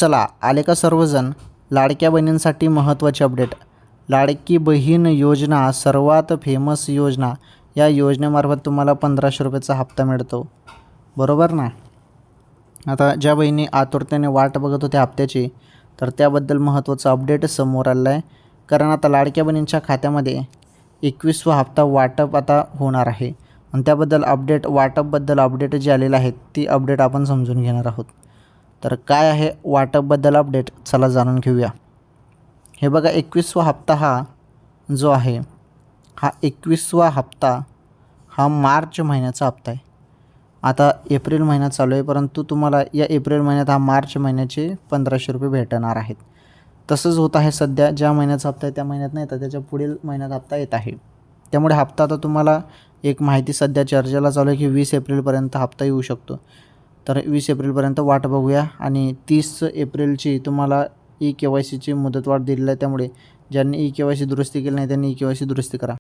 चला आले का सर्वजण. लाडक्या बहिणींसाठी महत्त्वाची अपडेट. लाडकी बहीण योजना सर्वात फेमस योजना. या योजनेमार्फत तुम्हाला 1500 रुपयाचा हप्ता मिळतो, बरोबर ना. आता ज्या बहिणी आतुरतेने वाट बघत होत्या हप्त्याची, तर त्याबद्दल महत्त्वाचं अपडेट समोर आलं आहे. कारण आता लाडक्या बहिणींच्या खात्यामध्ये 21वा हप्ता वाटप आता होणार आहे आणि त्याबद्दल वाटपबद्दल अपडेट जे आलेलं आहे ती अपडेट आपण समजून घेणार आहोत. तर काय आहे वाटपबद्दल अपडेट, चला जाणून घेऊया. हे बघा, 21वा हप्ता हा जो आहे हा 21वा हप्ता हा मार्च महिन्याचा हप्ता आहे. आता एप्रिल महिना चालू आहे, परंतु तुम्हाला या एप्रिल महिन्यात हा मार्च महिन्याचे 1500 रुपये भेटणार आहेत. तसंच होत आहे सध्या. ज्या महिन्याचा हप्ता आहे त्या महिन्यात नाही तर त्याच्या पुढील महिन्यात हप्ता येत आहे. त्यामुळे हप्ता आता तुम्हाला एक माहिती सध्या चर्चेला चालू आहे की 20 एप्रिलपर्यंत हप्ता येऊ शकतो. तर 20 एप्रिलपर्यंत वाट बघूया आणि 30 एप्रिलची तुम्हाला ई-KYCची मुदतवाढ दिलेली आहे. त्यामुळे ज्यांनी ई-KYC दुरुस्ती केली नाही त्यांनी ई-KYC दुरुस्ती करा.